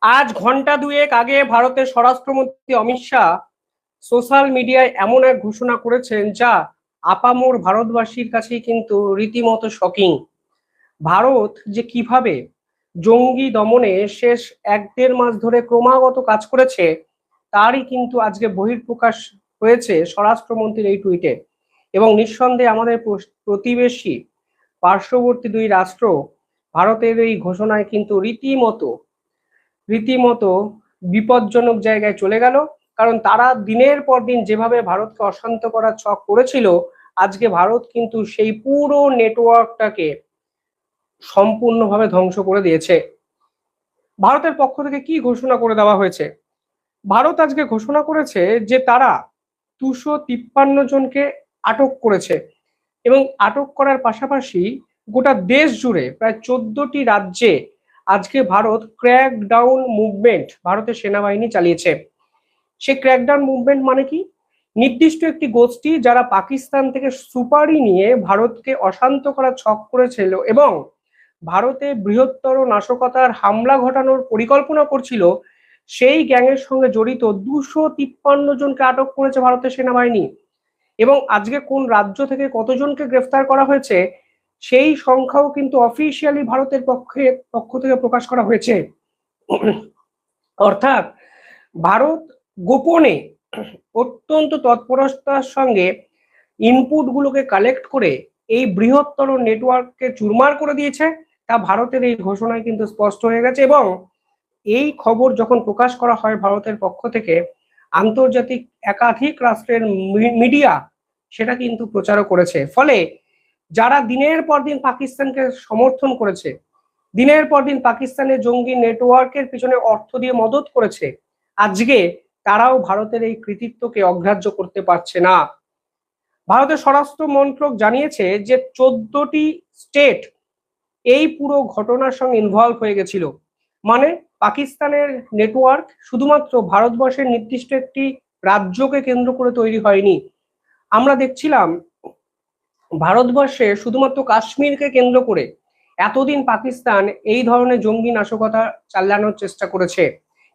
আজ ঘন্টা দুয়েক আগে ভারতের স্বরাষ্ট্রমন্ত্রী অমিত শাহ সোশ্যাল মিডিয়ায় এমন এক ঘোষণা করেছেন যা আপামর ভারতবাসীর কাছেই কিন্তু রীতিমতো শকিং। ভারত যে কিভাবে জঙ্গি দমনে শেষ 1-1.5 মাস ধরে ক্রমাগত কাজ করেছে তারই কিন্তু আজকে বহিঃপ্রকাশ হয়েছে স্বরাষ্ট্রমন্ত্রীর এই টুইটে। এবং নিঃসন্দেহে আমাদের প্রতিবেশী পার্শ্ববর্তী দুই রাষ্ট্র ভারতের এই ঘোষণায় কিন্তু রীতিমতো রীতিমতো বিপজ্জনক জায়গায় চলে গেল। কারণ তারা দিনের পর দিন যেভাবে ভারতকে অশান্ত করার ছক করেছিল, আজকে ভারত কিন্তু সেই পুরো নেটওয়ার্কটাকে সম্পূর্ণভাবে ধ্বংস করে দিয়েছে। ভারতের পক্ষ থেকে কি ঘোষণা করে দেওয়া হয়েছে? ভারত আজকে ঘোষণা করেছে যে তারা 253 জনকে আটক করেছে এবং আটক করার পাশাপাশি গোটা দেশ জুড়ে প্রায় 14টি রাজ্যে আজকে ভারত ক্র্যাকডাউন মুভমেন্ট ভারতের সেনাবাহিনী চালিয়েছে। সে ক্র্যাকডাউন মুভমেন্ট মানে কি? নির্দিষ্ট একটি গোষ্ঠী যারা পাকিস্তান থেকে সুপারি নিয়ে ভারতকে অশান্ত করার ছক করেছিল এবং ভারতে বৃহত্তর নাশকতার হামলা ঘটানোর পরিকল্পনা করছিল, সেই গ্যাংয়ের সঙ্গে জড়িত 253 জনকে আটক করেছে ভারতের সেনাবাহিনী। এবং আজকে কোন রাজ্য থেকে কতজনকে গ্রেফতার করা হয়েছে সেই সংখ্যাও কিন্তু অফিসিয়ালি ভারতের পক্ষ থেকে প্রকাশ করা হয়েছে। অর্থাৎ ভারত গোপনে অত্যন্ত তৎপরতার সঙ্গে ইনপুট গুলোকে কালেক্ট করে এই বৃহত্তর নেটওয়ার্ককে চুরমার করে দিয়েছে। তা ভারতের এই ঘোষণায় কিন্তু স্পষ্ট হয়ে গেছে। এবং এই খবর যখন প্রকাশ করা হয় ভারতের পক্ষ থেকে, আন্তর্জাতিক একাধিক রাষ্ট্রের মিডিয়া সেটা কিন্তু প্রচারও করেছে। ফলে যারা দিনের পর দিন পাকিস্তানকে সমর্থন করেছে, দিনের পর দিন পাকিস্তানের জঙ্গি নেটওয়ার্কের পিছনে অর্থ দিয়ে মদত করেছে, আজকে তারাও ভারতের এই কৃতিত্বকে অগ্রাহ্য করতে পারছে না। ভারতের স্বরাষ্ট্র মন্ত্রক জানিয়েছে যে 14টি স্টেট এই পুরো ঘটনার সঙ্গে ইনভলভ হয়ে গেছিল। মানে পাকিস্তানের নেটওয়ার্ক শুধুমাত্র ভারতবর্ষের নির্দিষ্ট একটি রাজ্যকে কেন্দ্র করে তৈরি হয়নি। আমরা দেখছিলাম ভারতবর্ষে শুধুমাত্র কাশ্মীরকে কেন্দ্র করে এতদিন পাকিস্তান এই ধরনের জঙ্গি নাশকতা চালানোর চেষ্টা করেছে।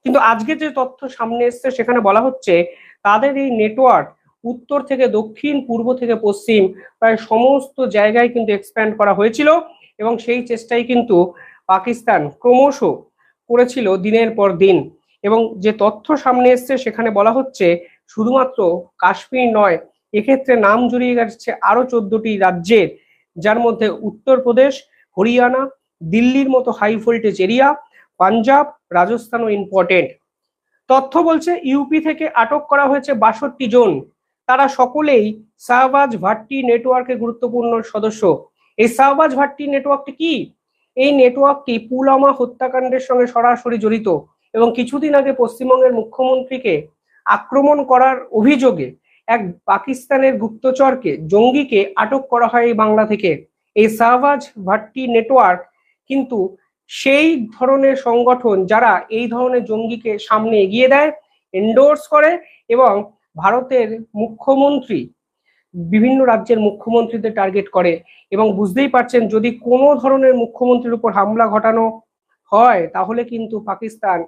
কিন্তু আজকে যে তথ্য সামনে এসছে সেখানে বলা হচ্ছে তাদের এই নেটওয়ার্ক উত্তর থেকে দক্ষিণ, পূর্ব থেকে পশ্চিম প্রায় সমস্ত জায়গায় কিন্তু এক্সপ্যান্ড করা হয়েছিল। এবং সেই চেষ্টাই কিন্তু পাকিস্তান ক্রমশ করেছিল দিনের পর দিন। এবং যে তথ্য সামনে এসছে সেখানে বলা হচ্ছে শুধুমাত্র কাশ্মীর নয়, এক্ষেত্রে নাম জড়িয়ে গেছে আরো 14টি রাজ্যের, যার মধ্যে উত্তরপ্রদেশ, হরিয়ানা, দিল্লির মতো হাই ভোল্টেজ এরিয়া, পাঞ্জাব, রাজস্থানও ইম্পর্টেন্ট। তথ্য বলছে ইউপি থেকে আটক করা হয়েছে 62 জন। তারা সকলেই শাহবাজ ভাট্টি নেটওয়ার্কের গুরুত্বপূর্ণ সদস্য। এই শাহবাজ ভাট্টি নেটওয়ার্কটি কি? এই নেটওয়ার্কটি পুলওয়ামা হত্যাকাণ্ডের সঙ্গে সরাসরি জড়িত এবং কিছুদিন আগে পশ্চিমবঙ্গের মুখ্যমন্ত্রীকে আক্রমণ করার অভিযোগে এক পাকিস্তানের গুপ্তচরকে, জঙ্গিকে আটক করা হয় এই বাংলা থেকে। এই শাহবাজ ভাট্টি নেটওয়ার্ক কিন্তু সেই ধরনের সংগঠন যারা এই ধরনের জঙ্গিকে সামনে এগিয়ে দেয়, এন্ডোর্স করে এবং ভারতের মুখ্যমন্ত্রী, বিভিন্ন রাজ্যের মুখ্যমন্ত্রীদের টার্গেট করে। এবং বুঝতেই পারছেন যদি কোনো ধরনের মুখ্যমন্ত্রীর উপর হামলা ঘটানো হয় তাহলে কিন্তু পাকিস্তান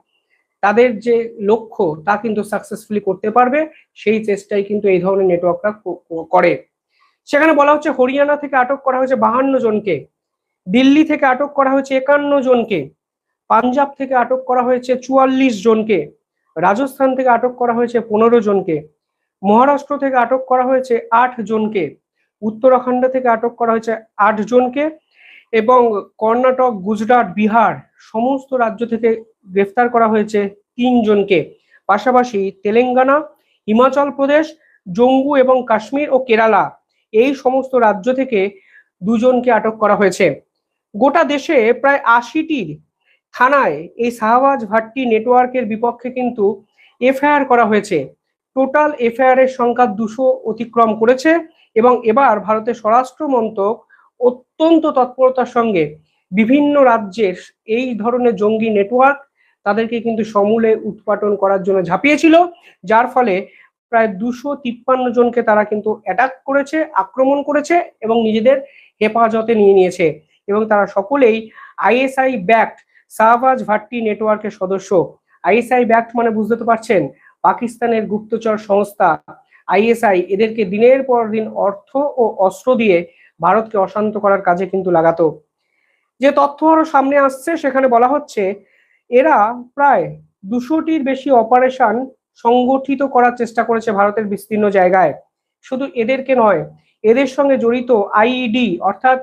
তাদের যে লক্ষ্য তা কিন্তু সাকসেসফুলি করতে পারবে। সেই চেষ্টাই কিন্তু এই ধরনের নেটওয়ার্কটা করে। সেখানে বলা হচ্ছে হরিয়ানা থেকে আটক করা হয়েছে 52 জনকে, দিল্লি থেকে আটক করা হয়েছে 51 জনকে, পাঞ্জাব থেকে আটক করা হয়েছে 44 জনকে, রাজস্থান থেকে আটক করা হয়েছে 15 জনকে, মহারাষ্ট্র থেকে আটক করা হয়েছে 8 জনকে, উত্তরাখণ্ড থেকে আটক করা হয়েছে 8 জনকে এবং কর্ণাটক, গুজরাট, বিহার সমস্ত রাজ্য থেকে গ্রেফতার করা হয়েছে 3 জনকে। পাশাপাশি তেলেঙ্গানা, হিমাচল প্রদেশ, জম্মু এবং কাশ্মীর ও কেরালা এই সমস্ত রাজ্য থেকে 2 জনকে আটক করা হয়েছে। গোটা দেশে প্রায় 80টির থানায় এই শাহবাজ ভাট্টি নেটওয়ার্কের বিপক্ষে কিন্তু এফআইআর করা হয়েছে। টোটাল এফআইআর এর সংখ্যা 200 অতিক্রম করেছে। এবং এবার ভারতের স্বরাষ্ট্র মন্ত্রক অত্যন্ত তৎপরতার সঙ্গে বিভিন্ন রাজ্যের এই ধরনের জঙ্গি নেটওয়ার্ক তাদেরকে কিন্তু সমূলে উৎপাটন করার জন্য ঝাঁপিয়েছিল, যার ফলে প্রায় 253 জনকে তারা কিন্তু অ্যাটাক করেছে, আক্রমণ করেছে এবং নিজেদের হেফাজতে নিয়ে নিয়েছে। এবং তারা সকলেই আইএসআই ব্যাকড শাহবাজ ভাট্টি নেটওয়ার্কের সদস্য। আইএসআই ব্যাক্ট মানে বুঝতে তো পারছেন, পাকিস্তানের গুপ্তচর সংস্থা আইএসআই এদেরকে দিনের পর দিন অর্থ ও অস্ত্র দিয়ে ভারতকে অশান্ত করার কাজে কিন্তু লাগাতো। যে তথ্য আরো সামনে আসছে সেখানে বলা হচ্ছে এরা প্রায় 200টির বেশি অপারেশন সংগঠিত করার চেষ্টা করেছে ভারতের বিস্তীর্ণ জায়গায়। শুধু এদেরকে নয়, এদের সঙ্গে জড়িত আইইডি অর্থাৎ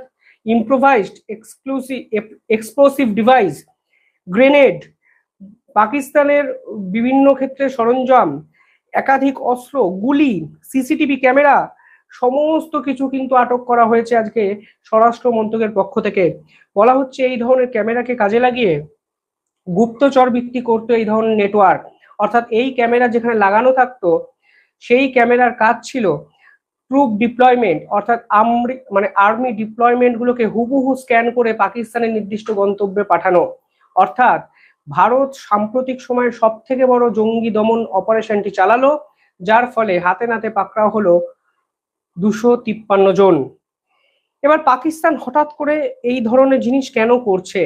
ইম্প্রোভাইজড এক্সপ্লোসিভ ডিভাইস, গ্রেনেড, পাকিস্তানের বিভিন্ন ক্ষেত্রে সরঞ্জাম, একাধিক অস্ত্র, গুলি, সিসিটিভি ক্যামেরা সমস্ত কিছু কিন্তু আটক করা হয়েছে আজকে স্বরাষ্ট্র মন্ত্রকের পক্ষ থেকে। বলা হচ্ছে এই ধরনের ক্যামেরাকে কাজে লাগিয়ে গুপ্তচর ভিত্তি করতো এই ধরনের নেটওয়ার্ক। অর্থাৎ এই ক্যামেরা যেখানে লাগানো থাকতো সেই ক্যামেরার কাজ ছিল ট্রুপ ডিপ্লয়মেন্ট, অর্থাৎ আর্মি ডিপ্লয়মেন্ট গুলোকে হুবহু স্ক্যান করে পাকিস্তানের নির্দিষ্ট গন্তব্যে পাঠানো। অর্থাৎ ভারত সাম্প্রতিক সময়ে সব থেকে বড় জঙ্গি দমন অপারেশনটি চালালো, যার ফলে হাতে নাতে পাকড়াও হলো 253 জন। এবার পাকিস্তান হঠাৎ করে এই ধরনের জিনিস কেন করছে?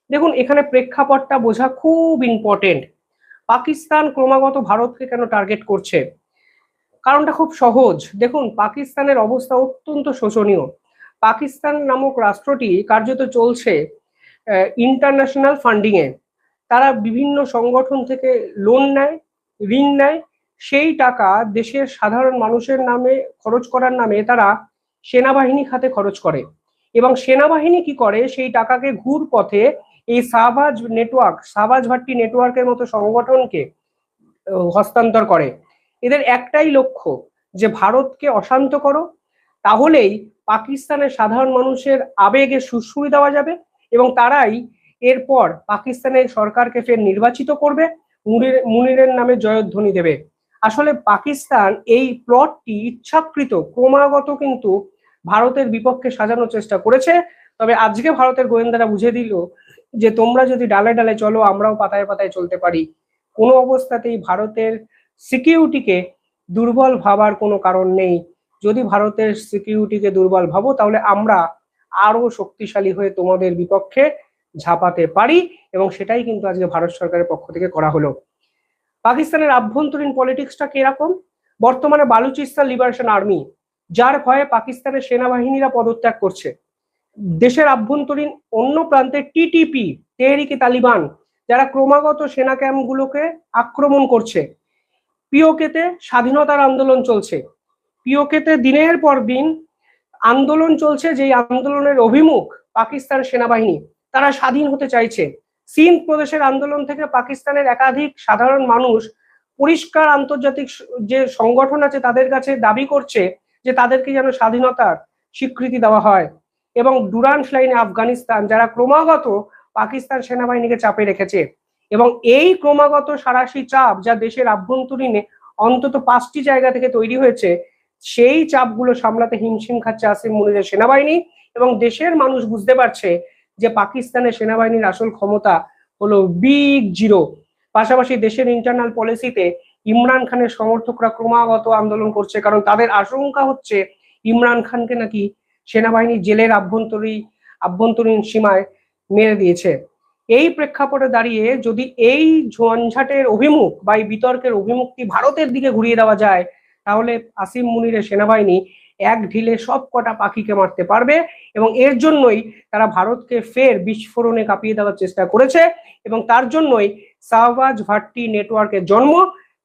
দেখুন, এখানে প্রেক্ষাপটটা বোঝা খুব ইম্পর্টেন্ট। পাকিস্তান ক্রমাগত ভারতকে কেন টার্গেট করছে? কারণটা খুব সহজ। দেখুন, পাকিস্তানের অবস্থা অত্যন্ত শোচনীয়। পাকিস্তান নামক রাষ্ট্রটি কার্যত চলছে ইন্টারন্যাশনাল ফান্ডিং এ। তারা বিভিন্ন সংগঠন থেকে লোন নেয়, ঋণ নেয়, সেই টাকা দেশের সাধারণ মানুষের নামে খরচ করার নামে তারা সেনাবাহিনী খাতে খরচ করে, এবং সেনাবাহিনী কি করে সেই টাকাকে ঘুর পথে এই শাহবাজ ভাট্টি নেটওয়ার্কের মতো সংগঠনকে হস্তান্তর করে। এদের একটাই লক্ষ্য যে ভারতকে অশান্ত করো, তাহলেই পাকিস্তানের সাধারণ মানুষের আবেগে সুড়সুড়ি দেওয়া যাবে এবং তারাই এরপর পাকিস্তানের সরকারকে ফের নির্বাচিত করবে, মুনিরের নামে জয়ধ্বনি দেবে। আসলে পাকিস্তান এই প্লটটি ইচ্ছাকৃত ক্রমাগত কিন্তু ভারতের বিপক্ষে সাজানোর চেষ্টা করেছে। তবে আজকে ভারতের গোয়েন্দারা বুঝে দিল যে তোমরা যদি ডালে ডালে চলো, আমরাও পাতায় পাতায় চলতে পারি। কোনো অবস্থাতেই ভারতের সিকিউরিটিকে দুর্বল ভাবার কোনো কারণ নেই। যদি ভারতের সিকিউরিটিকে দুর্বল ভাবো তাহলে আমরা আরো শক্তিশালী হয়ে তোমাদের বিপক্ষে ঝাঁপাতে পারি, এবং সেটাই কিন্তু আজকে ভারত সরকারের পক্ষ থেকে করা হলো। পাকিস্তানের আভ্যন্তরীণ পলিটিক্সটা কিরকম? বর্তমানে বালুচিস্তান লিবারেশন আর্মি, যার ভয়ে পাকিস্তানের সেনাবাহিনীরা পদত্যাগ করছে। দেশের আভ্যন্তরীণ অন্য প্রান্তে টিটিপি, তেহরিকে তালিবান, যারা ক্রমাগত সেনা ক্যাম্পগুলোকে আক্রমণ করছে। পিওকেতে স্বাধীনতার আন্দোলন চলছে। পিওকেতে দিনের পর দিন আন্দোলন চলছে, যেই আন্দোলনের অভিমুখ পাকিস্তান সেনাবাহিনী। তারা স্বাধীন হতে চাইছে। সিন্ধ প্রদেশের আন্দোলন থেকে পাকিস্তানের একাধিক সাধারণ মানুষ পরিষ্কার আন্তর্জাতিক যে সংগঠন আছে তাদের কাছে দাবি করছে যে তাদেরকে যেন স্বাধীনতার স্বীকৃতি দেওয়া হয়। এবং ডুরান্স লাইনে আফগানিস্তান, যারা ক্রমাগত পাকিস্তান সেনাবাহিনীকে চাপে রেখেছে। এবং এই ক্রমাগত সাঁড়াশি চাপ যা দেশের আভ্যন্তরীণে অন্তত 5টি জায়গা থেকে তৈরি হয়েছে, সেই চাপগুলো সামলাতে হিমশিম খাচ্ছে আসিম মুনিরের সেনাবাহিনী। এবং দেশের মানুষ বুঝতে পারছে যে পাকিস্তানের সেনাবাহিনীর আসল ক্ষমতা হলো বিগ জিরো। পাশাপাশি দেশের ইন্টারনাল পলিসিতে ইমরান খানের সমর্থকরা ক্রমাগত আন্দোলন করছে, কারণ তাদের আশঙ্কা হচ্ছে ইমরান খানকে নাকি সেনাবাহিনী জেলের আভ্যন্তরীণ সীমায় মেরে দিয়েছে। এই প্রেক্ষাপটে দাঁড়িয়ে যদি এই ঝঞ্ঝাটের অভিমুখ বা এই বিতর্কের অভিমুখটি ভারতের দিকে ঘুরিয়ে দেওয়া যায়, তাহলে আসিম মুনিরের সেনাবাহিনী এক ঢিলে সব কটা পাখিকে মারতে পারবে। এবং এর জন্যই তারা ভারতকে ফের বিস্ফোরণে কাঁপিয়ে দেওয়ার চেষ্টা করেছে, এবং তার জন্যই শাহবাজ ভাট্টি নেটওয়ার্কের জন্ম,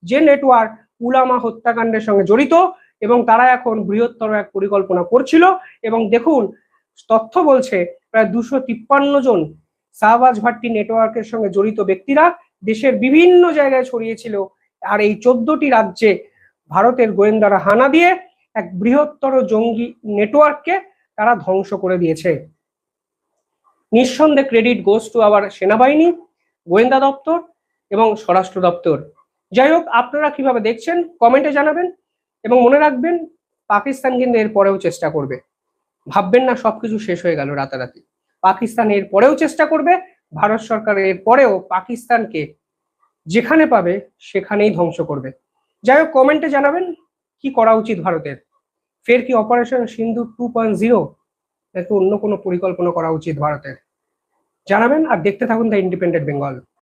যে নেটওয়ার্ক উলামা হত্যাকাণ্ডের সঙ্গে জড়িত, এবং তারা এখন বৃহত্তর এক পরিকল্পনা করছিল। এবং দেখুন, তথ্য বলছে প্রায় 253 জন শাহবাজ ভাট্টি নেটওয়ার্কের সঙ্গে জড়িত ব্যক্তিরা দেশের বিভিন্ন জায়গায় ছড়িয়েছিল। আর এই 14টি রাজ্যে ভারতের গোয়েন্দারা হানা দিয়ে এক বৃহত্তর জঙ্গি নেটওয়ার্ককে তারা ধ্বংস করে দিয়েছে। নিঃসন্দেহে ক্রেডিট গোস টু আওয়ার সেনাবাহিনী, গোয়েন্দা দপ্তর এবং স্বরাষ্ট্র দপ্তর। যাই হোক, আপনারা কিভাবে দেখছেন কমেন্টে জানাবেন, এবং মনে রাখবেন পাকিস্তান কিন্তু এর পরেও চেষ্টা করবে। ভাববেন না সবকিছু শেষ হয়ে গেল রাতারাতি। পাকিস্তান এর পরেও চেষ্টা করবে, ভারত সরকার এর পরেও পাকিস্তানকে যেখানে পাবে সেখানেই ধ্বংস করবে। যাই হোক, কমেন্টে জানাবেন কি করা উচিত ভারতের। ফের কি অপারেশন সিন্ধু 2.0, নাকি অন্য কোনো পরিকল্পনা করা উচিত ভারতের? জানাবেন আর দেখতে থাকুন দ্য ইন্ডিপেন্ডেন্ট বেঙ্গল।